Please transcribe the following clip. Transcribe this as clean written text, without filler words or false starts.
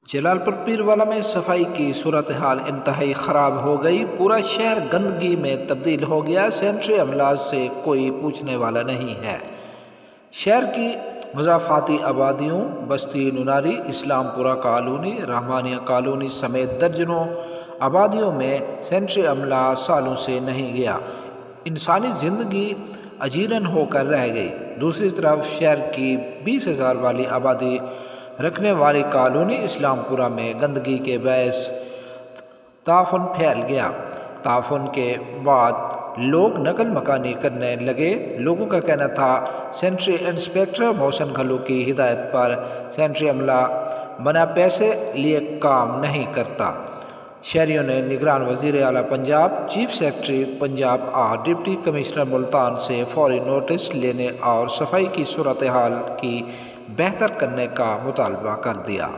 جلال پور پیروالا میں صفائی کی صورتحال انتہائی خراب ہو گئی۔ پورا شہر گندگی میں تبدیل ہو گیا۔ سینٹری عملہ سے کوئی پوچھنے والا نہیں ہے۔ شہر کی مضافاتی آبادیوں بستی نناری، اسلام پورہ کالونی، رحمانیہ کالونی سمیت درجنوں آبادیوں میں سینٹری عملہ سالوں سے نہیں گیا۔ انسانی زندگی اجیرن ہو کر رہ گئی۔ دوسری طرف شہر کی 20,000 والی آبادی رکھنے والی کالونی اسلام پورہ میں گندگی کے باعث تعفن پھیل گیا۔ تعفن کے بعد لوگ نقل مکانی کرنے لگے۔ لوگوں کا کہنا تھا سینٹری انسپکٹر محسن گھلو کی ہدایت پر سینٹری عملہ بنا پیسے لیے کام نہیں کرتا۔ شہریوں نے نگران وزیر اعلیٰ پنجاب، چیف سیکرٹری پنجاب اور ڈپٹی کمشنر ملتان سے فوری نوٹس لینے اور صفائی کی صورتحال کی بہتر کرنے کا مطالبہ کر دیا۔